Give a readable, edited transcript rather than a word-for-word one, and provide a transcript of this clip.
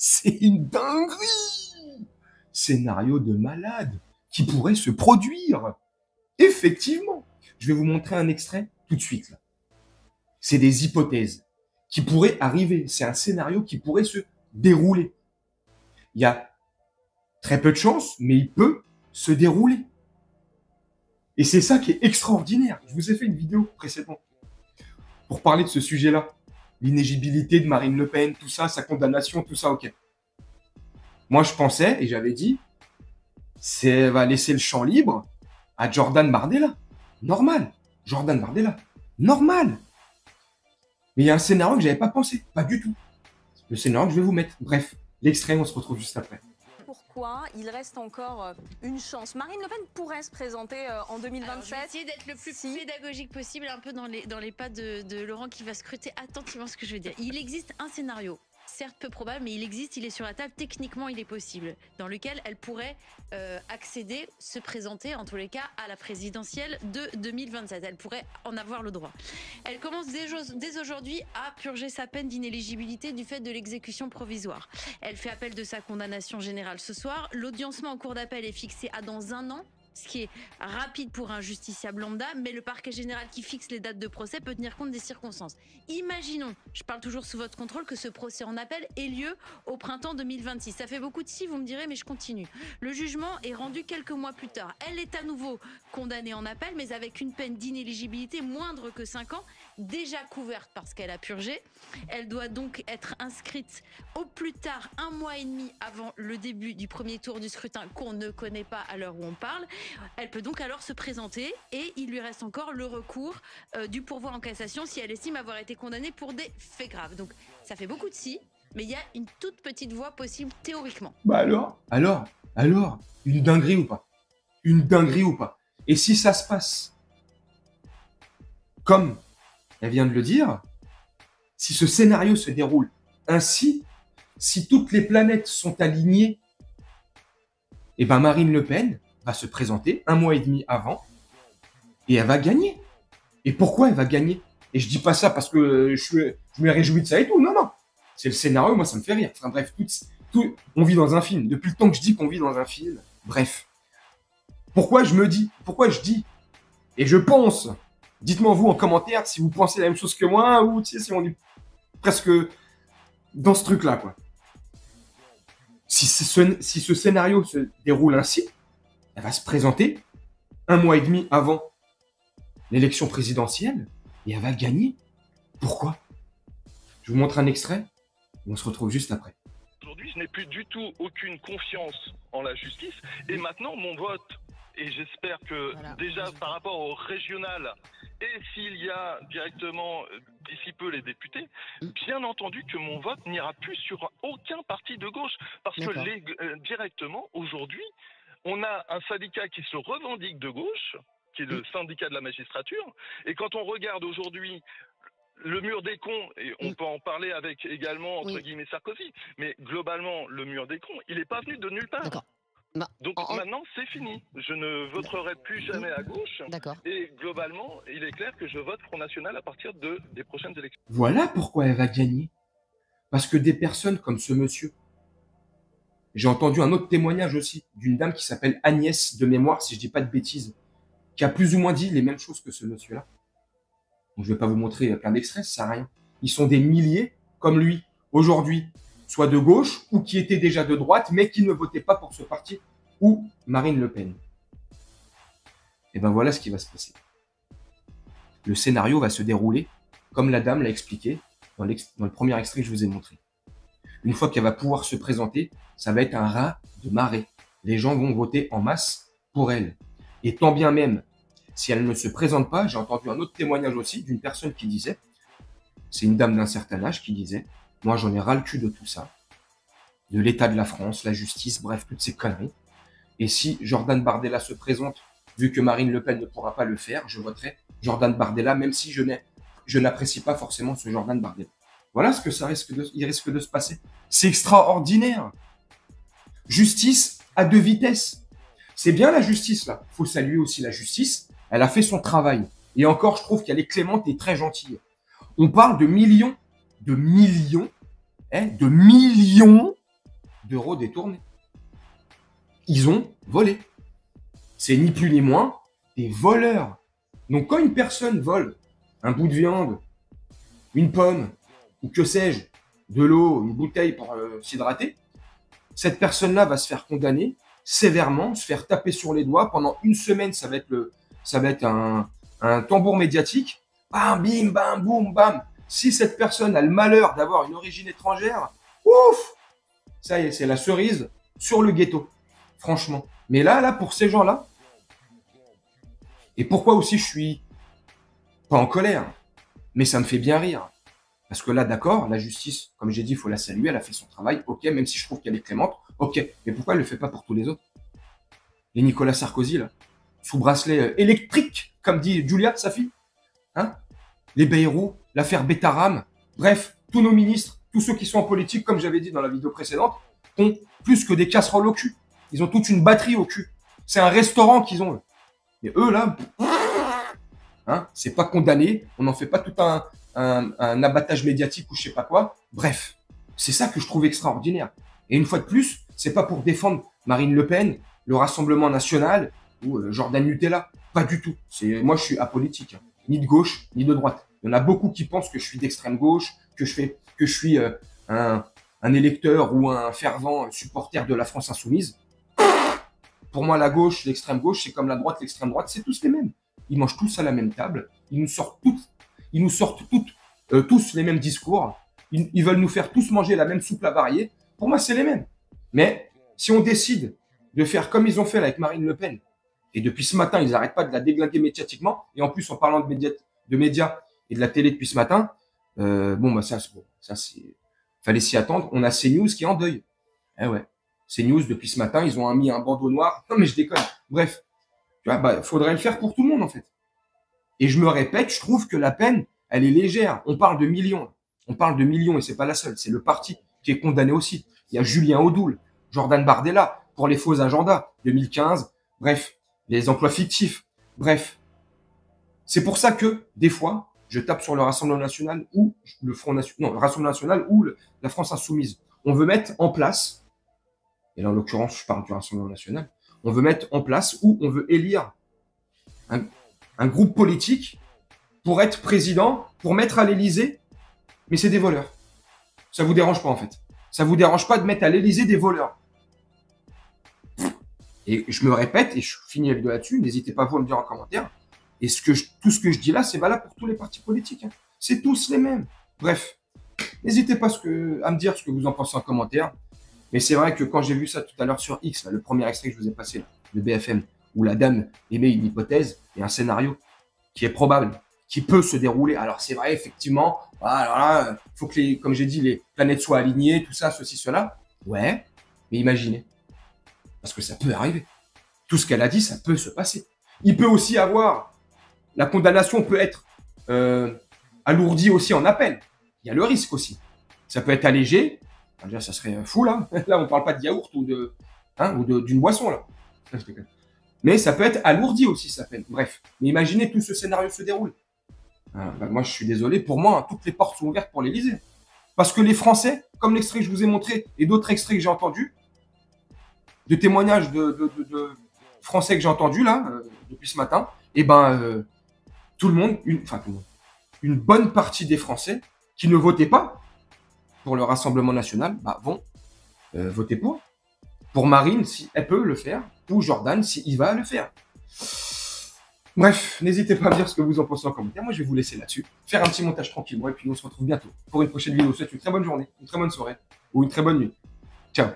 C'est une dinguerie! Scénario de malade qui pourrait se produire. Effectivement. Je vais vous montrer un extrait tout de suite. C'est des hypothèses qui pourraient arriver. C'est un scénario qui pourrait se dérouler. Il y a très peu de chances, mais il peut se dérouler. Et c'est ça qui est extraordinaire. Je vous ai fait une vidéo précédente pour parler de ce sujet-là. L'inéligibilité de Marine Le Pen, tout ça, sa condamnation, tout ça, ok. Moi, je pensais, et j'avais dit, ça va laisser le champ libre à Jordan Bardella. Normal. Jordan Bardella. Normal. Mais il y a un scénario que j'avais pas pensé. Pas du tout. Le scénario que je vais vous mettre. Bref, l'extrait, on se retrouve juste après. Pourquoi il reste encore une chance? Marine Le Pen pourrait se présenter en 2027. Alors, je vais essayer d'être le plus pédagogique possible, un peu dans les pas de Laurent qui va scruter attentivement ce que je veux dire. Il existe un scénario, certes peu probable, mais il existe, il est sur la table, techniquement il est possible, dans lequel elle pourrait accéder, se présenter en tous les cas à la présidentielle de 2027. Elle pourrait en avoir le droit. Elle commence dès aujourd'hui à purger sa peine d'inéligibilité du fait de l'exécution provisoire. Elle fait appel de sa condamnation générale ce soir. L'audiencement en cour d'appel est fixé à dans un an, ce qui est rapide pour un justiciable lambda, mais le parquet général qui fixe les dates de procès peut tenir compte des circonstances. Imaginons, je parle toujours sous votre contrôle, que ce procès en appel ait lieu au printemps 2026. Ça fait beaucoup de si, vous me direz, mais je continue. Le jugement est rendu quelques mois plus tard. Elle est à nouveau condamnée en appel, mais avec une peine d'inéligibilité moindre que 5 ans, déjà couverte parce qu'elle a purgé. Elle doit donc être inscrite au plus tard 1 mois et demi avant le début du premier tour du scrutin qu'on ne connaît pas à l'heure où on parle. Elle peut donc alors se présenter et il lui reste encore le recours du pourvoi en cassation si elle estime avoir été condamnée pour des faits graves. Donc ça fait beaucoup de si, mais il y a une toute petite voie possible théoriquement. Bah alors, une dinguerie ou pas? Une dinguerie ou pas? Et si ça se passe comme elle vient de le dire, si ce scénario se déroule ainsi, si toutes les planètes sont alignées, eh ben Marine Le Pen va se présenter 1 mois et demi avant et elle va gagner. Et pourquoi elle va gagner? Et je dis pas ça parce que je me réjouis de ça et tout. Non, non. C'est le scénario, moi ça me fait rire. Enfin bref, on vit dans un film. Depuis le temps que je dis qu'on vit dans un film. Bref. Pourquoi je dis, et je pense, dites-moi vous en commentaire si vous pensez la même chose que moi ou si on est presque dans ce truc-là, quoi. Si ce scénario se déroule ainsi, elle va se présenter 1 mois et demi avant l'élection présidentielle et elle va gagner. Pourquoi? Je vous montre un extrait et on se retrouve juste après. Aujourd'hui, je n'ai plus du tout aucune confiance en la justice et maintenant mon vote, et j'espère que déjà par rapport au régional et s'il y a directement d'ici peu les députés, bien entendu que mon vote n'ira plus sur aucun parti de gauche parce que directement aujourd'hui, on a un syndicat qui se revendique de gauche, qui est le syndicat de la magistrature, et quand on regarde aujourd'hui le mur des cons, et on peut en parler avec également, entre guillemets, Sarkozy, mais globalement, le mur des cons, il n'est pas venu de nulle part. Donc maintenant, c'est fini. Je ne voterai plus jamais à gauche. Et globalement, il est clair que je vote Front National à partir des prochaines élections. Voilà pourquoi elle va gagner. Parce que des personnes comme ce monsieur, j'ai entendu un autre témoignage aussi d'une dame qui s'appelle Agnès de mémoire, si je dis pas de bêtises, qui a plus ou moins dit les mêmes choses que ce monsieur-là. Donc je vais pas vous montrer plein d'extraits, ça sert à rien. Ils sont des milliers comme lui aujourd'hui, soit de gauche ou qui étaient déjà de droite, mais qui ne votaient pas pour ce parti ou Marine Le Pen. Et ben voilà ce qui va se passer. Le scénario va se dérouler comme la dame l'a expliqué dans le premier extrait que je vous ai montré. Une fois qu'elle va pouvoir se présenter, ça va être un raz de marée. Les gens vont voter en masse pour elle. Et tant bien même, si elle ne se présente pas, j'ai entendu un autre témoignage aussi d'une personne qui disait, c'est une dame d'un certain âge qui disait, moi j'en ai ras le cul de tout ça, de l'état de la France, la justice, bref, toutes ces conneries. Et si Jordan Bardella se présente, vu que Marine Le Pen ne pourra pas le faire, je voterai Jordan Bardella, même si je n'apprécie pas forcément ce Jordan Bardella. Voilà ce que il risque de se passer. C'est extraordinaire. Justice à 2 vitesses. C'est bien la justice, là. Il faut saluer aussi la justice. Elle a fait son travail. Et encore, je trouve qu'elle est clémente et très gentille. On parle de millions d'euros détournés. Ils ont volé. C'est ni plus ni moins des voleurs. Donc quand une personne vole un bout de viande, une pomme, ou que sais-je, de l'eau, une bouteille pour s'hydrater, cette personne-là va se faire condamner sévèrement, se faire taper sur les doigts. Pendant une semaine, ça va être un tambour médiatique. Bam, bim, bam, boum, bam. Si cette personne a le malheur d'avoir une origine étrangère, ouf, ça y est, c'est la cerise sur le gâteau. Franchement. Mais là, pour ces gens-là, et pourquoi aussi je suis pas en colère, mais ça me fait bien rire. Parce que là, d'accord, la justice, comme j'ai dit, il faut la saluer, elle a fait son travail, ok, même si je trouve qu'elle est clémente, ok. Mais pourquoi elle le fait pas pour tous les autres? Et Nicolas Sarkozy, là, sous bracelet électrique, comme dit Julia, sa fille, hein? Les Bayrou, l'affaire Betaram, bref, tous nos ministres, tous ceux qui sont en politique, comme j'avais dit dans la vidéo précédente, ont plus que des casseroles au cul. Ils ont toute une batterie au cul. C'est un restaurant qu'ils ont. Et eux, là, hein, c'est pas condamné, on n'en fait pas tout un abattage médiatique ou je sais pas quoi. Bref, c'est ça que je trouve extraordinaire. Et une fois de plus, c'est pas pour défendre Marine Le Pen, le Rassemblement National ou Jordan Nutella. Pas du tout. Moi, je suis apolitique, hein. Ni de gauche, ni de droite. Il y en a beaucoup qui pensent que je suis d'extrême gauche, que je suis un électeur ou un fervent supporter de la France insoumise. Pour moi, la gauche, l'extrême gauche, c'est comme la droite, l'extrême droite, c'est tous les mêmes. Ils mangent tous à la même table. Ils nous sortent tous les mêmes discours. Ils veulent nous faire tous manger la même soupe à. Pour moi, c'est les mêmes. Mais si on décide de faire comme ils ont fait avec Marine Le Pen, et depuis ce matin, ils n'arrêtent pas de la déglinguer médiatiquement, et en plus, en parlant de médias et de la télé depuis ce matin, fallait s'y attendre. On a CNews qui est en deuil. Eh ouais. CNews, depuis ce matin, ils ont mis un bandeau noir. Non, mais je déconne. Bref. Tu vois, faudrait le faire pour tout le monde, en fait. Et je me répète, je trouve que la peine, elle est légère. On parle de millions. On parle de millions et c'est pas la seule. C'est le parti qui est condamné aussi. Il y a Julien Audoul, Jordan Bardella pour les faux agendas 2015. Bref, les emplois fictifs. Bref. C'est pour ça que, des fois, je tape sur le Rassemblement National ou le Front National, non, le Rassemblement National ou la France Insoumise. On veut mettre en place, et là, en l'occurrence, je parle du Rassemblement National, on veut mettre en place ou on veut élire un groupe politique pour être président, pour mettre à l'Élysée, mais c'est des voleurs. Ça vous dérange pas, en fait. Ça vous dérange pas de mettre à l'Élysée des voleurs. Et je me répète, et je finis la vidéo là-dessus, n'hésitez pas vous à me dire en commentaire, et tout ce que je dis là, c'est valable pour tous les partis politiques. Hein. C'est tous les mêmes. Bref, n'hésitez pas à me dire ce que vous en pensez en commentaire. Mais c'est vrai que quand j'ai vu ça tout à l'heure sur X, là, le premier extrait que je vous ai passé, là, de BFM, où la dame émet une hypothèse et un scénario qui est probable, qui peut se dérouler. Alors c'est vrai, effectivement, alors là, faut que comme j'ai dit, les planètes soient alignées, tout ça, ceci, cela. Ouais, mais imaginez. Parce que ça peut arriver. Tout ce qu'elle a dit, ça peut se passer. Il peut aussi avoir, la condamnation peut être alourdie aussi en appel. Il y a le risque aussi. Ça peut être allégé. Déjà, ça serait fou, là. Là, on parle pas de yaourt ou d'une boisson, là. Mais ça peut être alourdi aussi, ça peine. Bref. Mais imaginez tout ce scénario se déroule. Moi, je suis désolé. Pour moi, toutes les portes sont ouvertes pour l'Élysée. Parce que les Français, comme l'extrait que je vous ai montré et d'autres extraits que j'ai entendus, de témoignages de Français que j'ai entendus, là, depuis ce matin, tout le monde, une bonne partie des Français qui ne votaient pas pour le Rassemblement National, vont voter pour. Pour Marine, si elle peut le faire, ou Jordan, si il va le faire. Bref, n'hésitez pas à me dire ce que vous en pensez en commentaire. Moi, je vais vous laisser là-dessus. Faire un petit montage tranquillement, et puis on se retrouve bientôt pour une prochaine vidéo. Je vous souhaite une très bonne journée, une très bonne soirée, ou une très bonne nuit. Ciao.